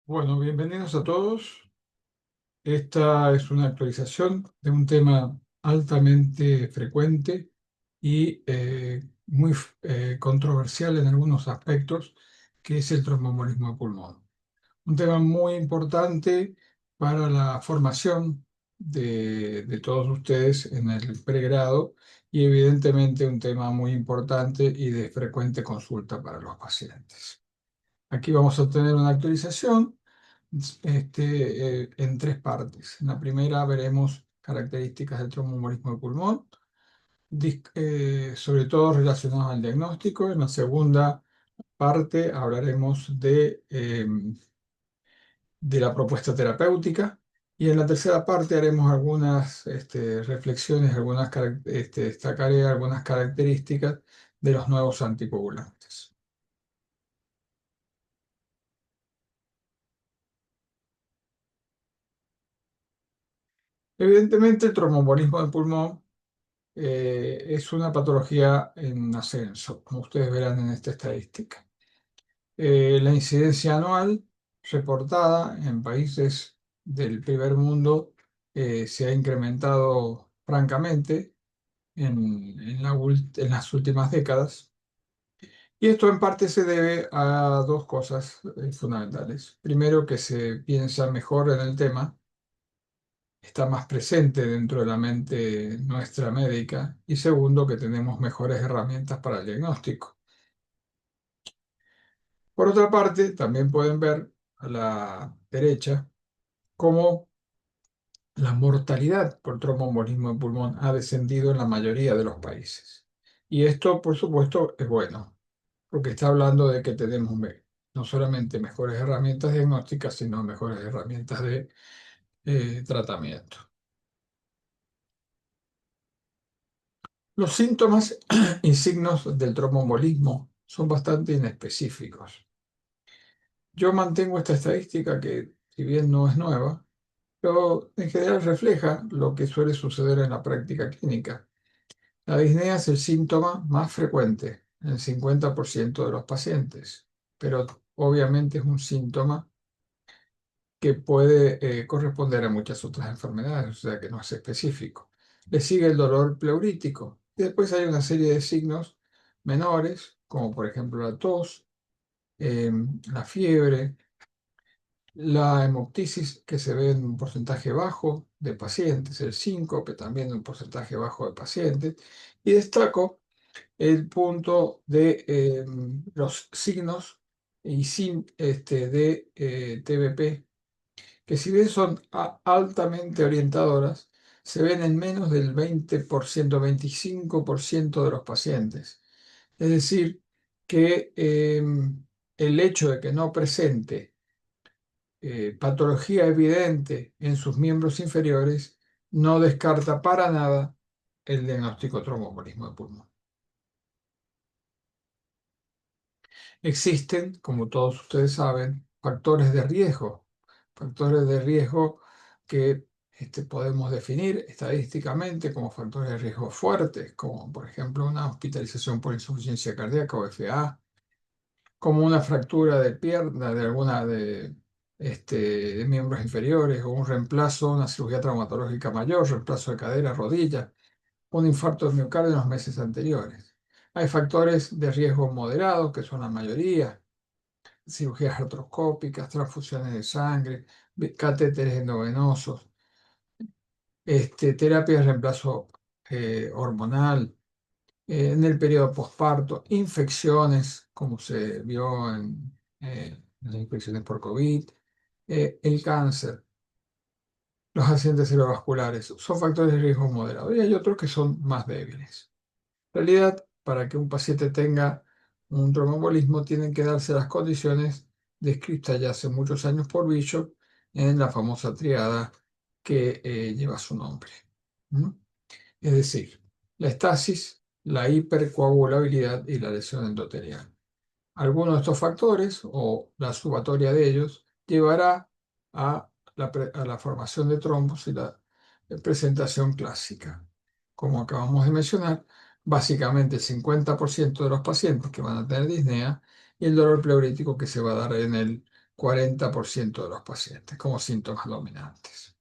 Bueno, bienvenidos a todos. Esta es una actualización de un tema altamente frecuente y muy controversial en algunos aspectos, que es el tromboembolismo de pulmón. Un tema muy importante para la formación de todos ustedes en el pregrado y evidentemente un tema muy importante y de frecuente consulta para los pacientes. Aquí vamos a tener una actualización en tres partes. En la primera veremos características del tromboembolismo de pulmón, sobre todo relacionadas al diagnóstico. En la segunda parte hablaremos de la propuesta terapéutica. Y en la tercera parte haremos algunas reflexiones, destacaré algunas características de los nuevos anticoagulantes. Evidentemente, el tromboembolismo de pulmón es una patología en ascenso, como ustedes verán en esta estadística. La incidencia anual reportada en países del primer mundo se ha incrementado francamente en las últimas décadas. Y esto en parte se debe a dos cosas fundamentales. Primero, que se piensa mejor en el tema, está más presente dentro de la mente nuestra médica, y segundo, que tenemos mejores herramientas para el diagnóstico. Por otra parte, también pueden ver a la derecha cómo la mortalidad por tromboembolismo de pulmón ha descendido en la mayoría de los países. Y esto, por supuesto, es bueno, porque está hablando de que tenemos no solamente mejores herramientas diagnósticas, sino mejores herramientas de tratamiento. Los síntomas y signos del tromboembolismo son bastante inespecíficos. Yo mantengo esta estadística que, si bien no es nueva, pero en general refleja lo que suele suceder en la práctica clínica. La disnea es el síntoma más frecuente en el 50% de los pacientes, pero obviamente es un síntoma que puede corresponder a muchas otras enfermedades, o sea que no es específico. Le sigue el dolor pleurítico y después hay una serie de signos menores, como por ejemplo la tos, la fiebre, la hemoptisis, que se ve en un porcentaje bajo de pacientes, el síncope también en un porcentaje bajo de pacientes, y destaco el punto de los signos y de TBP, que si bien son altamente orientadoras, se ven en menos del 20%, 25% de los pacientes. Es decir, que el hecho de que no presente patología evidente en sus miembros inferiores no descarta para nada el diagnóstico de tromboembolismo de pulmón. Existen, como todos ustedes saben, factores de riesgo que podemos definir estadísticamente como factores de riesgo fuertes, como por ejemplo una hospitalización por insuficiencia cardíaca o FA, como una fractura de pierna de alguna de miembros inferiores, o un reemplazo, una cirugía traumatológica mayor, reemplazo de cadera, rodilla, un infarto de miocardio en los meses anteriores. Hay factores de riesgo moderados, que son la mayoría: cirugías artroscópicas, transfusiones de sangre, catéteres endovenosos, terapia de reemplazo hormonal, en el periodo posparto, infecciones, como se vio en las infecciones por COVID, el cáncer, los accidentes cerebrovasculares, son factores de riesgo moderado, y hay otros que son más débiles. En realidad, para que un paciente tenga un tromboembolismo, tienen que darse las condiciones descritas ya hace muchos años por Bishop en la famosa triada que lleva su nombre. ¿Mm? Es decir, la estasis, la hipercoagulabilidad y la lesión endotelial. Algunos de estos factores, o la sumatoria de ellos, llevará a a la formación de trombos y la presentación clásica. Como acabamos de mencionar, básicamente el 50% de los pacientes que van a tener disnea, y el dolor pleurítico que se va a dar en el 40% de los pacientes como síntomas dominantes.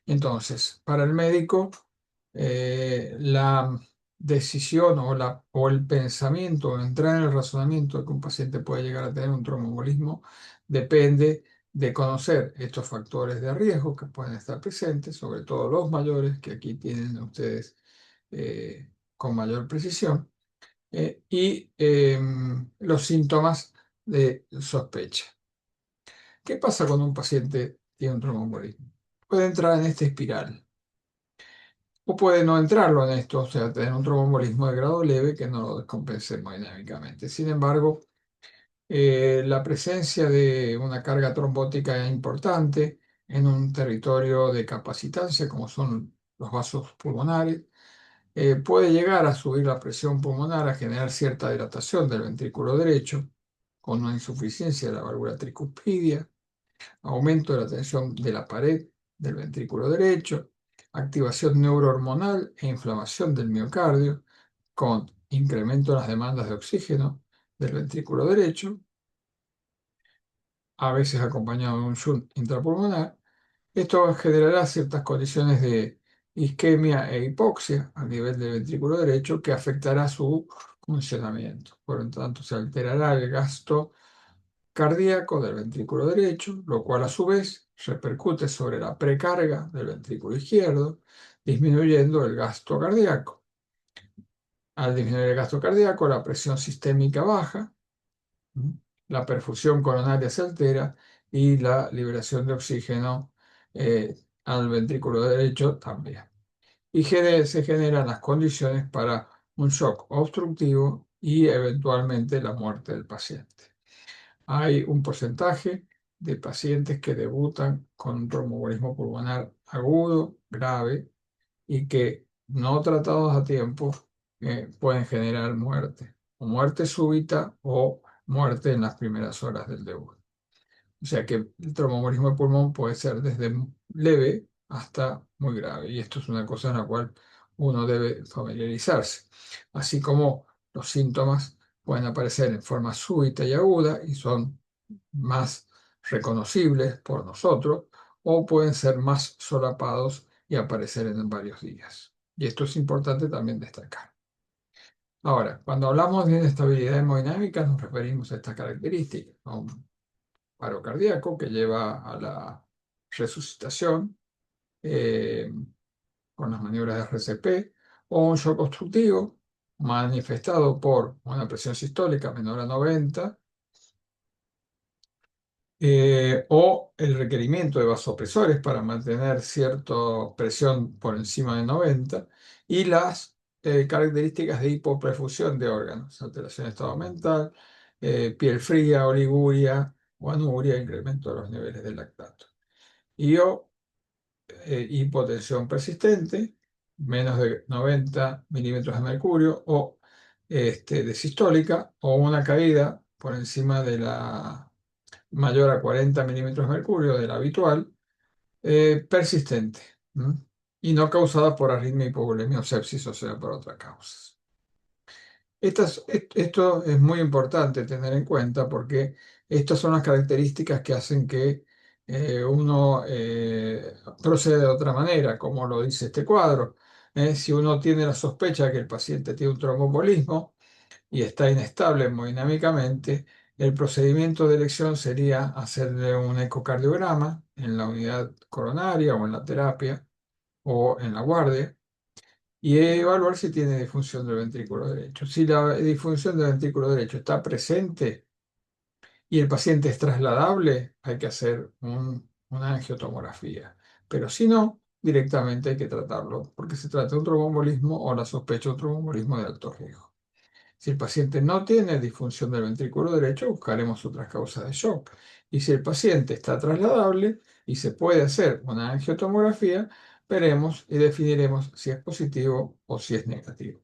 Entonces, para el médico, la decisión o el pensamiento, o entrar en el razonamiento de que un paciente puede llegar a tener un tromboembolismo depende de conocer estos factores de riesgo que pueden estar presentes, sobre todo los mayores, que aquí tienen ustedes con mayor precisión, y los síntomas de sospecha. ¿Qué pasa cuando un paciente tiene un tromboembolismo? Puede entrar en esta espiral o puede no entrarlo en esto, o sea, tener un tromboembolismo de grado leve que no lo descompense hemodinámicamente. Sin embargo, la presencia de una carga trombótica importante en un territorio de capacitancia, como son los vasos pulmonares, puede llegar a subir la presión pulmonar, a generar cierta dilatación del ventrículo derecho, con una insuficiencia de la válvula tricuspidia, aumento de la tensión de la pared del ventrículo derecho, activación neurohormonal e inflamación del miocardio, con incremento de las demandas de oxígeno del ventrículo derecho, a veces acompañado de un shunt intrapulmonar. Esto generará ciertas condiciones de isquemia e hipoxia a nivel del ventrículo derecho que afectará su funcionamiento. Por lo tanto, se alterará el gasto cardíaco del ventrículo derecho, lo cual a su vez repercute sobre la precarga del ventrículo izquierdo, disminuyendo el gasto cardíaco. Al disminuir el gasto cardíaco, la presión sistémica baja, la perfusión coronaria se altera y la liberación de oxígeno al ventrículo derecho también. Y se generan las condiciones para un shock obstructivo y eventualmente la muerte del paciente. Hay un porcentaje de pacientes que debutan con un tromboembolismo pulmonar agudo, grave, y que no tratados a tiempo pueden generar muerte, o muerte súbita o muerte en las primeras horas del debut. O sea que el tromboembolismo de pulmón puede ser desde leve hasta muy grave, y esto es una cosa en la cual uno debe familiarizarse, así como los síntomas pueden aparecer en forma súbita y aguda y son más reconocibles por nosotros, o pueden ser más solapados y aparecer en varios días. Y esto es importante también destacar. Ahora, cuando hablamos de inestabilidad hemodinámica, nos referimos a estas características, a un paro cardíaco que lleva a la resucitación eh, con las maniobras de RCP, o un shock obstructivo manifestado por una presión sistólica menor a 90, o el requerimiento de vasopresores para mantener cierta presión por encima de 90, y las características de hipoperfusión de órganos, alteración de estado mental, piel fría, oliguria o anuria, incremento de los niveles de lactato. Y o hipotensión persistente, menos de 90 milímetros de mercurio, o de sistólica, o una caída por encima de la mayor a 40 milímetros de mercurio de la habitual, persistente, ¿m? Y no causada por arritmia, hipovolemia o sepsis, o sea, por otras causas. Esto es muy importante tener en cuenta porque estas son las características que hacen que uno proceda de otra manera, como lo dice este cuadro. Si uno tiene la sospecha de que el paciente tiene un tromboembolismo y está inestable hemodinámicamente, el procedimiento de elección sería hacerle un ecocardiograma en la unidad coronaria o en la terapia o en la guardia y evaluar si tiene disfunción del ventrículo derecho. Si la disfunción del ventrículo derecho está presente y el paciente es trasladable, hay que hacer una angiotomografía. Pero si no, directamente hay que tratarlo porque se trata de un tromboembolismo o la sospecha de un tromboembolismo de alto riesgo. Si el paciente no tiene disfunción del ventrículo derecho, buscaremos otras causas de shock. Y si el paciente está trasladable y se puede hacer una angiotomografía, veremos y definiremos si es positivo o si es negativo.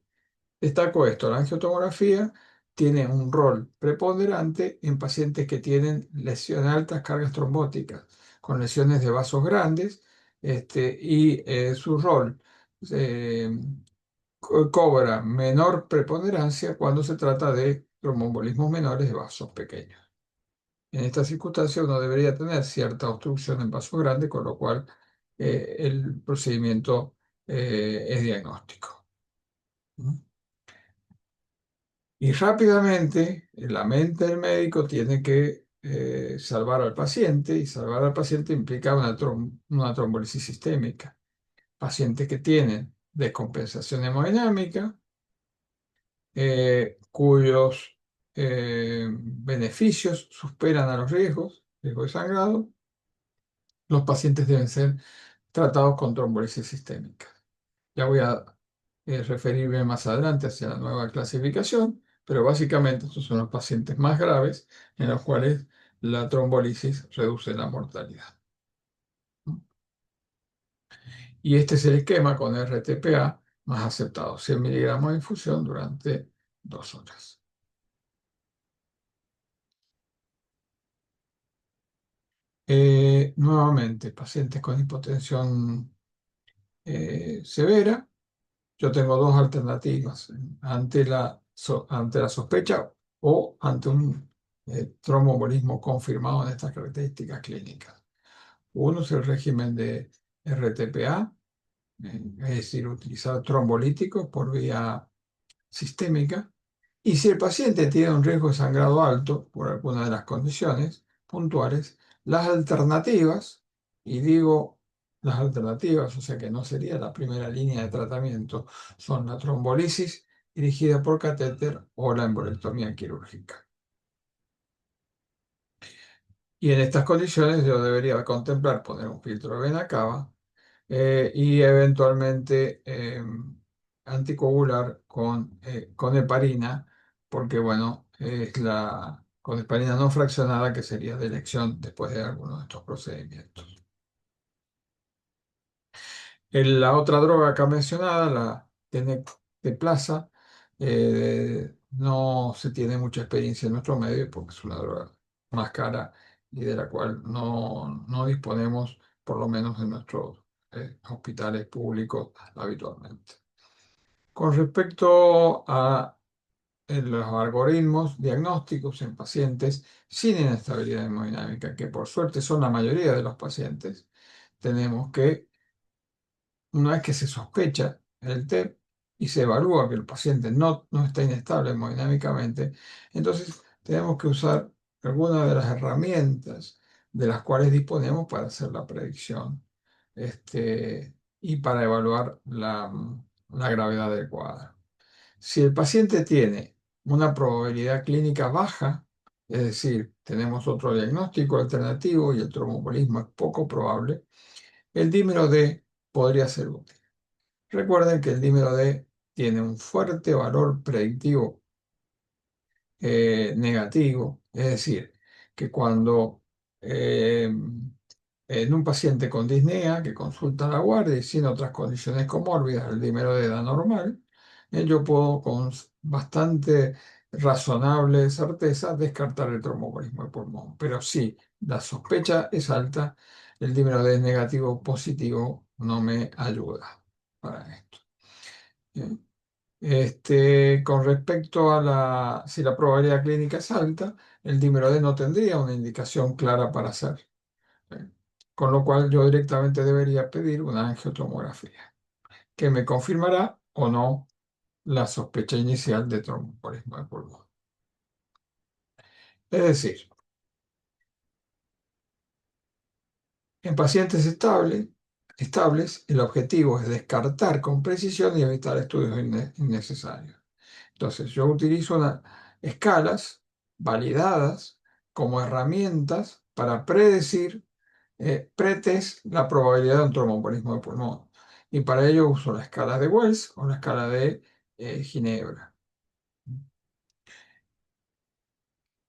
Destaco esto, la angiotomografía tiene un rol preponderante en pacientes que tienen lesiones, altas cargas trombóticas, con lesiones de vasos grandes, y su rol eh, cobra menor preponderancia cuando se trata de tromboembolismos menores de vasos pequeños. En esta circunstancia uno debería tener cierta obstrucción en vaso grande, con lo cual el procedimiento es diagnóstico. ¿No? Y rápidamente la mente del médico tiene que salvar al paciente, y salvar al paciente implica una trombolisis sistémica. Pacientes que tienen descompensación hemodinámica, cuyos beneficios superan a los riesgos, riesgo de sangrado, los pacientes deben ser tratados con trombolisis sistémica. Ya voy a referirme más adelante hacia la nueva clasificación, pero básicamente estos son los pacientes más graves en los cuales la trombolisis reduce la mortalidad. Y este es el esquema con RTPA más aceptado, 100 miligramos de infusión durante 2 horas. Nuevamente, pacientes con hipotensión severa. Yo tengo dos alternativas ante la sospecha o ante un tromboembolismo confirmado en estas características clínicas. Uno es el régimen de RTPA, es decir, utilizar trombolíticos por vía sistémica. Y si el paciente tiene un riesgo de sangrado alto por alguna de las condiciones puntuales, las alternativas, y digo las alternativas, o sea que no sería la primera línea de tratamiento, son la trombolisis dirigida por catéter o la embolectomía quirúrgica. Y en estas condiciones yo debería contemplar poner un filtro de vena cava y eventualmente anticoagular con heparina, porque bueno, es la con heparina no fraccionada que sería de elección después de alguno de estos procedimientos. La otra droga acá mencionada, la tenecteplasa, no se tiene mucha experiencia en nuestro medio porque es una droga más cara y de la cual no disponemos, por lo menos en nuestros hospitales públicos habitualmente. Con respecto a los algoritmos diagnósticos en pacientes sin inestabilidad hemodinámica, que por suerte son la mayoría de los pacientes, tenemos que una vez que se sospecha el TEP y se evalúa que el paciente no está inestable hemodinámicamente, entonces tenemos que usar algunas de las herramientas de las cuales disponemos para hacer la predicción y para evaluar la gravedad del cuadro. Si el paciente tiene una probabilidad clínica baja, es decir, tenemos otro diagnóstico alternativo y el tromboembolismo es poco probable, el dímero D podría ser útil. Recuerden que el dímero D tiene un fuerte valor predictivo negativo, es decir, que cuando eh, en un paciente con disnea que consulta a la guardia y sin otras condiciones comórbidas, el dímero D da normal, yo puedo con bastante razonable certeza descartar el tromboembolismo de pulmón. Pero si la sospecha es alta, el dímero D negativo o positivo no me ayuda para esto. Bien. Con respecto a si la probabilidad clínica es alta, el dímero D no tendría una indicación clara para hacer. ¿Eh? Con lo cual yo directamente debería pedir una angiotomografía, que me confirmará o no la sospecha inicial de tromboembolismo de pulmón. Es decir, en pacientes estables, el objetivo es descartar con precisión y evitar estudios innecesarios. Entonces, yo utilizo escalas validadas como herramientas para predecir, pretest la probabilidad de un tromboembolismo de pulmón. Y para ello uso la escala de Wells o la escala de Ginebra.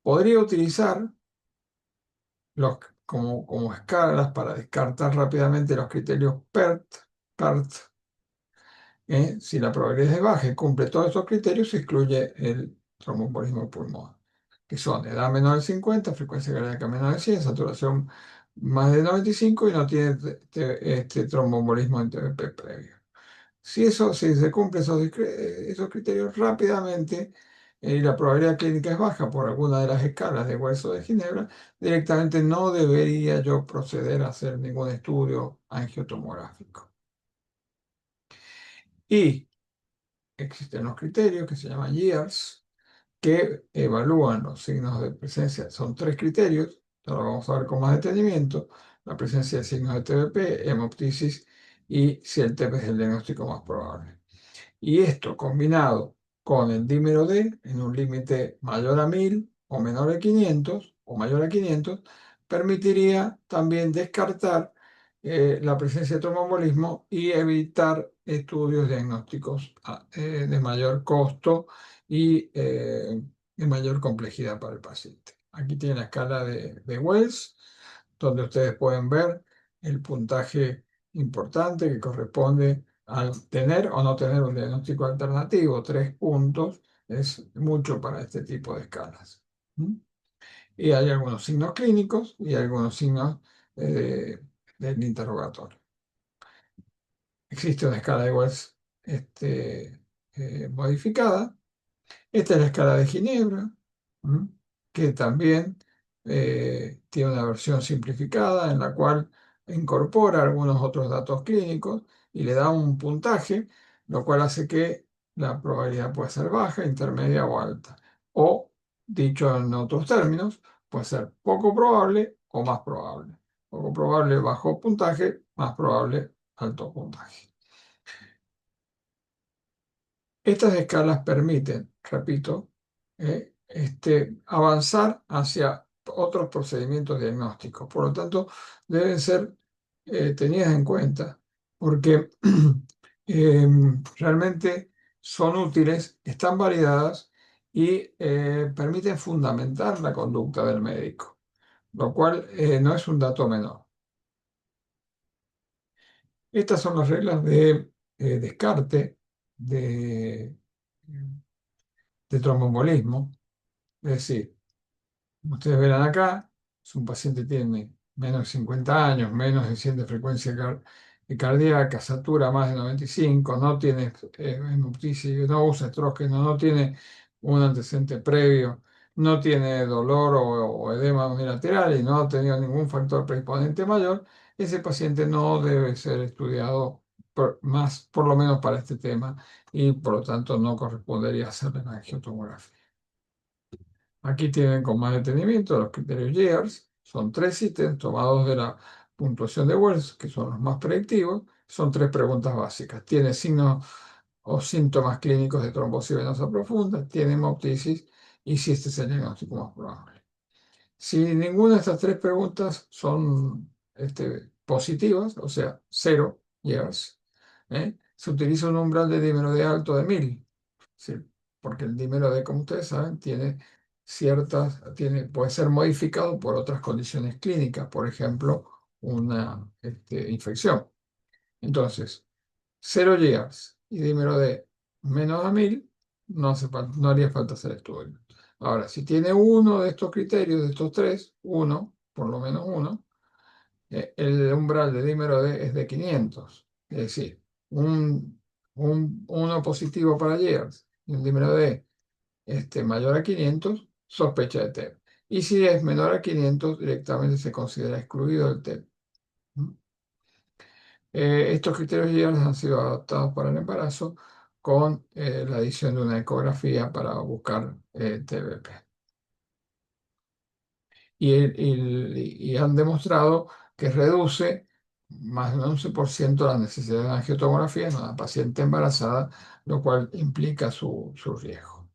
Podría utilizar como escalas para descartar rápidamente los criterios PERT. Si la probabilidad es baja y cumple todos estos criterios, se excluye el tromboembolismo de pulmón, que son edad menor de 50, frecuencia cardíaca menor de 100, saturación más de 95 y no tiene tromboembolismo en TBP previo. Si se cumplen esos criterios rápidamente, y la probabilidad clínica es baja por alguna de las escalas de Hueso de Ginebra, directamente no debería yo proceder a hacer ningún estudio angiotomográfico. Y existen los criterios que se llaman YEARS, que evalúan los signos de presencia. Son tres criterios, ahora vamos a ver con más detenimiento: la presencia de signos de TBP, hemoptisis y si el TEP es el diagnóstico más probable. Y esto combinado con el dímero D en un límite mayor a 1000 o menor a 500 o mayor a 500, permitiría también descartar la presencia de tromboembolismo y evitar estudios diagnósticos de mayor costo y de mayor complejidad para el paciente. Aquí tiene la escala de Wells, donde ustedes pueden ver el puntaje importante que corresponde al tener o no tener un diagnóstico alternativo. 3 puntos es mucho para este tipo de escalas. ¿Mm? Y hay algunos signos clínicos y algunos signos eh, del interrogatorio. Existe una escala de Wells modificada. Esta es la escala de Ginebra, ¿m? Que también tiene una versión simplificada en la cual incorpora algunos otros datos clínicos y le da un puntaje, lo cual hace que la probabilidad pueda ser baja, intermedia o alta. O, dicho en otros términos, puede ser poco probable o más probable. Poco probable, bajo puntaje; más probable, alto puntaje. Estas escalas permiten, repito, avanzar hacia otros procedimientos diagnósticos. Por lo tanto, deben ser tenidas en cuenta porque realmente son útiles, están validadas y permiten fundamentar la conducta del médico, lo cual no es un dato menor. Estas son las reglas de descarte de tromboembolismo. Es decir, como ustedes verán acá, si un paciente tiene menos de 50 años, menos de 100 de frecuencia cardíaca, satura más de 95, no tiene hemoptisis, no usa estrógeno, no tiene un antecedente previo, no tiene dolor o edema unilateral y no ha tenido ningún factor predisponente mayor, ese paciente no debe ser estudiado por lo menos para este tema, y por lo tanto no correspondería hacerle una angiotomografía. Aquí tienen con más detenimiento los criterios YEARS. Son 3 ítems tomados de la puntuación de Wells, que son los más predictivos. Son 3 preguntas básicas: ¿tiene signos o síntomas clínicos de trombosis venosa profunda? ¿Tiene hemoptisis? Y si este es el diagnóstico más probable. Si ninguna de estas 3 preguntas son positivas, o sea, 0 YEARS, se utiliza un umbral de dímero de alto de 1000. Sí, porque el dímero D, como ustedes saben, puede ser modificado por otras condiciones clínicas, por ejemplo, una infección. Entonces, 0 years y dímero D menos a 1000, no haría falta hacer estudio. Ahora, si tiene uno de estos criterios, de estos 3, uno, por lo menos uno, el umbral de dímero D es de 500. Es decir, uno positivo para years y un dímero D mayor a 500, sospecha de TEP. Y si es menor a 500, directamente se considera excluido del TEP. ¿Mm? Estos criterios ya han sido adaptados para el embarazo con la adición de una ecografía para buscar TBP. Y han demostrado que reduce más de un 11% la necesidad de una angiotomografía en una paciente embarazada, lo cual implica su riesgo.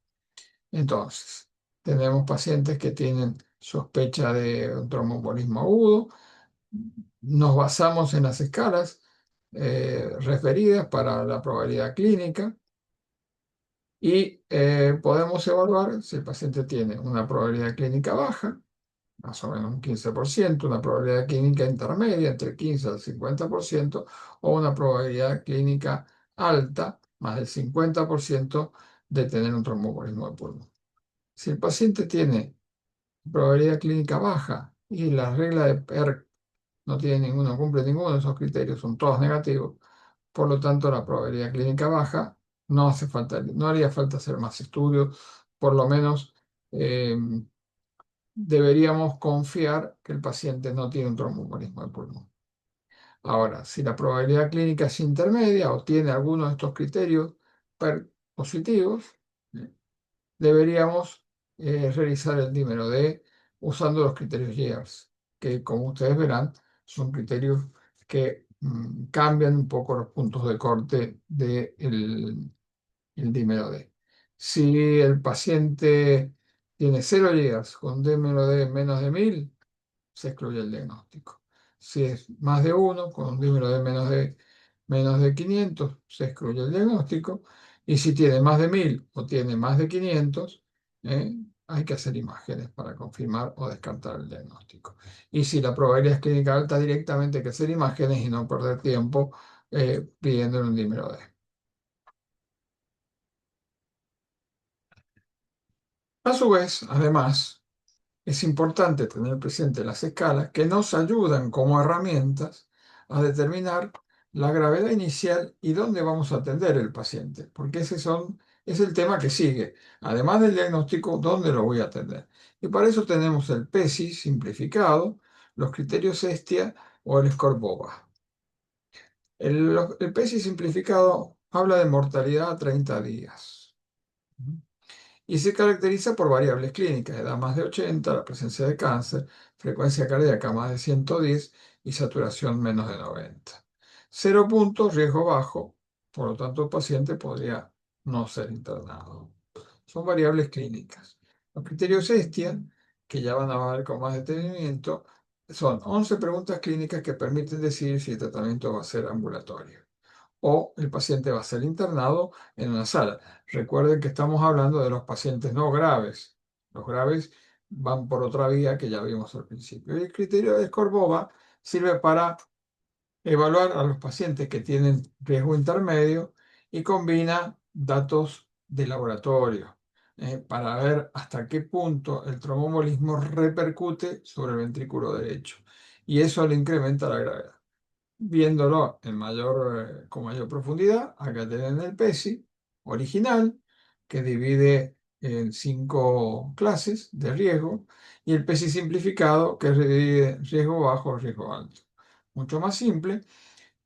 Entonces, tenemos pacientes que tienen sospecha de un tromboembolismo agudo. Nos basamos en las escalas referidas para la probabilidad clínica y podemos evaluar si el paciente tiene una probabilidad clínica baja, más o menos un 15%, una probabilidad clínica intermedia entre 15 al 50%, o una probabilidad clínica alta, más del 50%, de tener un tromboembolismo de pulmón. Si el paciente tiene probabilidad clínica baja y la regla de PERC no tiene ninguno, cumple ninguno de esos criterios, son todos negativos, por lo tanto la probabilidad clínica baja, no haría falta hacer más estudios por lo menos eh, deberíamos confiar que el paciente no tiene un tromboembolismo de pulmón. Ahora, si la probabilidad clínica es intermedia o tiene alguno de estos criterios positivos, ¿eh? Deberíamos realizar el dímero D usando los criterios Years, que como ustedes verán son criterios que cambian un poco los puntos de corte del el dímero D. Si el paciente tiene 0 Years con dímero D menos de 1000, se excluye el diagnóstico. Si es más de uno, con un número de menos de 500, se excluye el diagnóstico. Y si tiene más de 1000 o tiene más de 500, hay que hacer imágenes para confirmar o descartar el diagnóstico. Y si la probabilidad es clínica alta, directamente hay que hacer imágenes y no perder tiempo pidiendo un dímero D. A su vez, además, es importante tener presente las escalas que nos ayudan como herramientas a determinar la gravedad inicial y dónde vamos a atender el paciente, porque es el tema que sigue. Además del diagnóstico, ¿dónde lo voy a atender? Y para eso tenemos el PESI simplificado, los criterios ESTIA o el score BOBA. El PESI simplificado habla de mortalidad a 30 días y se caracteriza por variables clínicas, edad más de 80, la presencia de cáncer, frecuencia cardíaca más de 110 y saturación menos de 90. 0 puntos, riesgo bajo, por lo tanto el paciente podría no ser internado. Son variables clínicas. Los criterios ESTIA, que ya van a ver con más detenimiento, son 11 preguntas clínicas que permiten decidir si el tratamiento va a ser ambulatorio o el paciente va a ser internado en una sala. Recuerden que estamos hablando de los pacientes no graves. Los graves van por otra vía que ya vimos al principio. Y el criterio de Scorbova sirve para evaluar a los pacientes que tienen riesgo intermedio y combina datos de laboratorio para ver hasta qué punto el tromboembolismo repercute sobre el ventrículo derecho. Y eso le incrementa la gravedad viéndolo con mayor profundidad. Acá tienen el PESI original, que divide en 5 clases de riesgo, y el PESI simplificado, que divide en riesgo bajo, riesgo alto. Mucho más simple.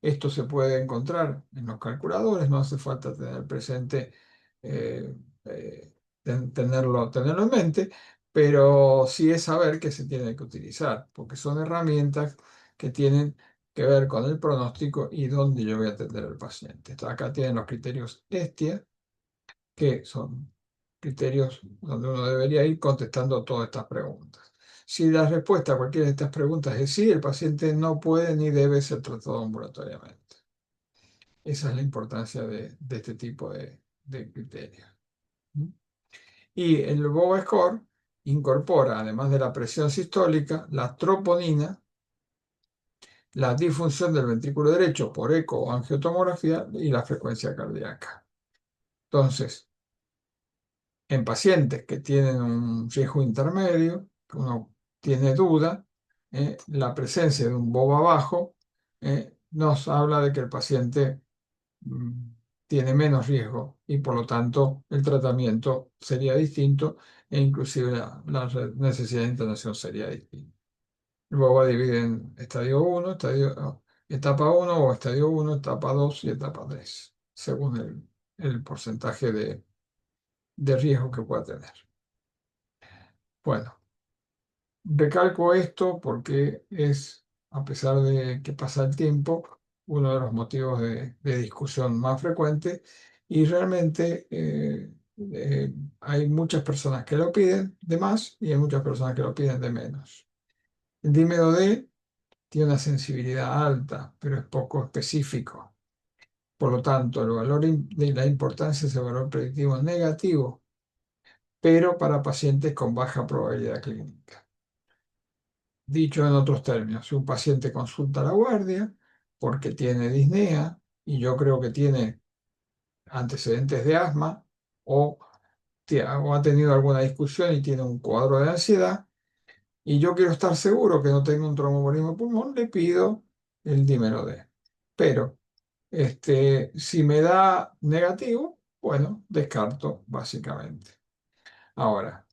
Esto se puede encontrar en los calculadores, no hace falta tener presente, eh, eh, tenerlo en mente, pero sí es saber que se tiene que utilizar, porque son herramientas que tienen que ver con el pronóstico y dónde yo voy a atender al paciente. Acá tienen los criterios ESTIA, que son criterios donde uno debería ir contestando todas estas preguntas. Si la respuesta a cualquiera de estas preguntas es sí, el paciente no puede ni debe ser tratado ambulatoriamente. Esa es la importancia de este tipo de criterios. Y el BOBA score incorpora, además de la presión sistólica, la troponina, la disfunción del ventrículo derecho por eco o angiotomografía y la frecuencia cardíaca. Entonces, en pacientes que tienen un riesgo intermedio, que uno tiene duda, la presencia de un BOBA bajo nos habla de que el paciente mm, tiene menos riesgo y por lo tanto el tratamiento sería distinto e inclusive la necesidad de internación sería distinta. El BOBA divide en estadio 1, etapa 1 o estadio 1, etapa 2 y etapa 3, según el porcentaje de riesgo que pueda tener. Bueno, recalco esto porque es, a pesar de que pasa el tiempo, uno de los motivos de discusión más frecuentes y realmente hay muchas personas que lo piden de más y hay muchas personas que lo piden de menos. El dímero D tiene una sensibilidad alta, pero es poco específico. Por lo tanto, el valor de la importancia es el valor predictivo negativo, pero para pacientes con baja probabilidad clínica. Dicho en otros términos, si un paciente consulta a la guardia porque tiene disnea y yo creo que tiene antecedentes de asma o, o ha tenido alguna discusión y tiene un cuadro de ansiedad y yo quiero estar seguro que no tenga un tromboembolismo de pulmón, le pido el dímero D. Pero si me da negativo, bueno, descarto básicamente. Ahora,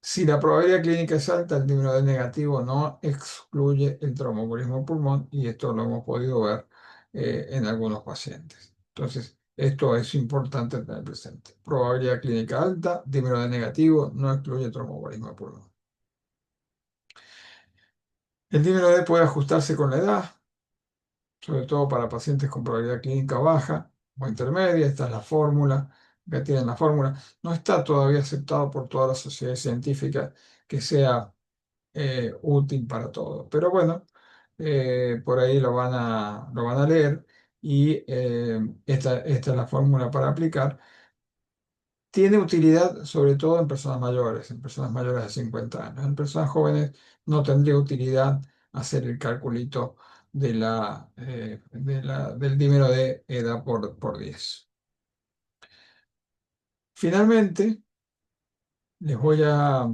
si la probabilidad clínica es alta, el número D negativo no excluye el tromboembolismo del pulmón y esto lo hemos podido ver en algunos pacientes. Entonces, esto es importante tener presente. Probabilidad clínica alta, número D negativo no excluye tromboembolismo del pulmón. El número D puede ajustarse con la edad, sobre todo para pacientes con probabilidad clínica baja o intermedia. Esta es la fórmula, acá tienen la fórmula. No está todavía aceptado por todas las sociedades científicas que sea útil para todo. Pero bueno, por ahí lo van a leer y esta es la fórmula para aplicar. Tiene utilidad sobre todo en personas mayores de 50 años. En personas jóvenes no tendría utilidad hacer el calculito del dímero de edad por 10. Finalmente, les voy a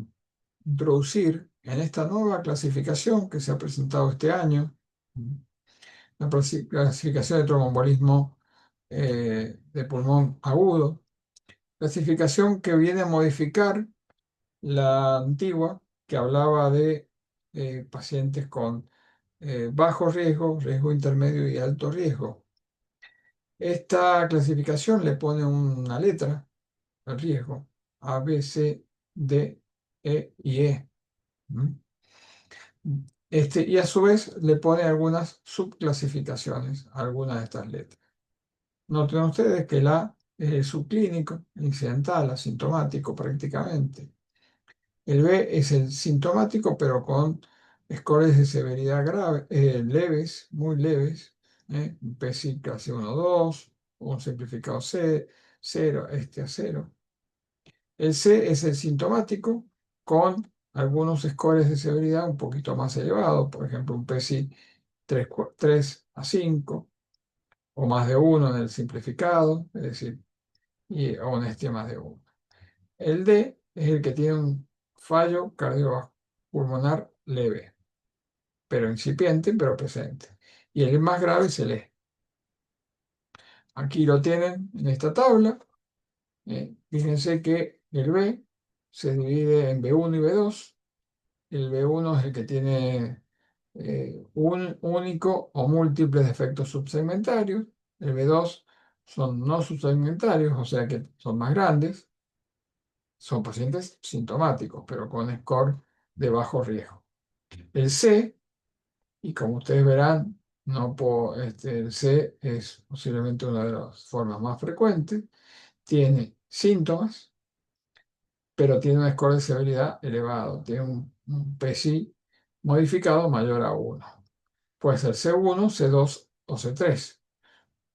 introducir en esta nueva clasificación que se ha presentado este año, la clasificación de tromboembolismo de pulmón agudo, clasificación que viene a modificar la antigua que hablaba de pacientes con bajo riesgo, riesgo intermedio y alto riesgo. Esta clasificación le pone una letra al riesgo, A, B, C, D, E y E. ¿Mm? Y a su vez le pone algunas subclasificaciones a algunas de estas letras. Noten ustedes que la es el subclínico, incidental, asintomático prácticamente. El B es el sintomático, pero con scores de severidad grave, leves, muy leves, un PSI casi 1,2, un simplificado C, 0, este a 0. El C es el sintomático con algunos scores de severidad un poquito más elevados, por ejemplo, un PSI 3 a 5 o más de 1 en el simplificado, es decir, o un este más de 1. El D es el que tiene un fallo cardiopulmonar leve, pero incipiente, pero presente. Y el más grave es el E. Aquí lo tienen en esta tabla. Fíjense que el B se divide en B1 y B2. El B1 es el que tiene un único o múltiples defectos subsegmentarios. El B2 son no subsegmentarios, o sea que son más grandes. Son pacientes sintomáticos, pero con score de bajo riesgo. El C, y como ustedes verán, el C es posiblemente una de las formas más frecuentes, tiene síntomas, pero tiene un score de severidad elevado, tiene un PSI modificado mayor a 1. Puede ser C1, C2 o C3.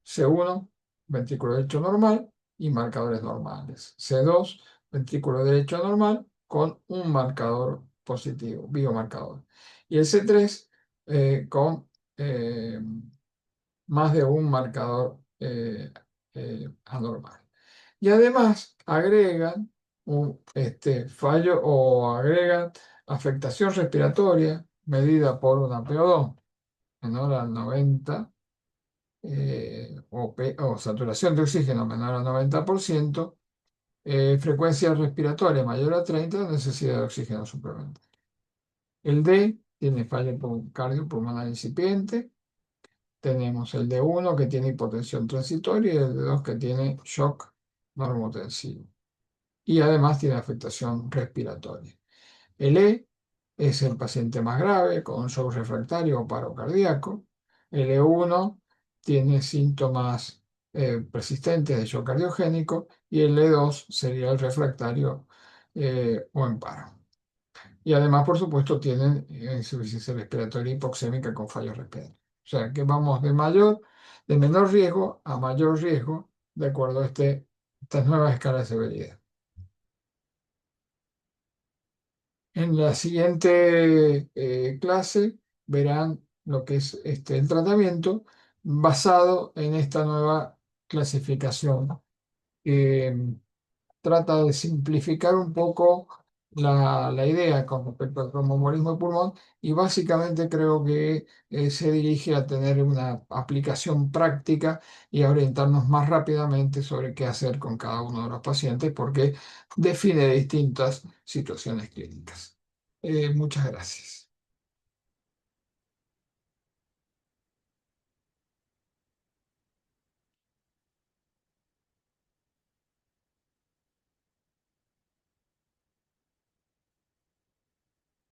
C1, ventrículo derecho normal y marcadores normales. C2, ventrículo derecho normal con un marcador positivo, biomarcador. Y el C3 con más de un marcador anormal. Y además agregan un fallo o agregan afectación respiratoria medida por una PO2 menor al 90 o saturación de oxígeno menor al 90%, frecuencia respiratoria mayor a 30, necesidad de oxígeno suplementario. El D tiene falla cardiopulmonar incipiente. Tenemos el D1 que tiene hipotensión transitoria y el D2 que tiene shock normotensivo. Y además tiene afectación respiratoria. El E es el paciente más grave con shock refractario o paro cardíaco. El E1 tiene síntomas persistentes de shock cardiogénico y el E2 sería el refractario o en paro. Y además, por supuesto, tienen insuficiencia respiratoria hipoxémica con fallos respiratorios. O sea que vamos de menor riesgo a mayor riesgo de acuerdo a estas nuevas escalas de severidad. En la siguiente clase verán lo que es el tratamiento basado en esta nueva clasificación. Que trata de simplificar un poco la idea con respecto al tromboembolismo de pulmón y básicamente creo que se dirige a tener una aplicación práctica y a orientarnos más rápidamente sobre qué hacer con cada uno de los pacientes porque define distintas situaciones clínicas. Muchas gracias.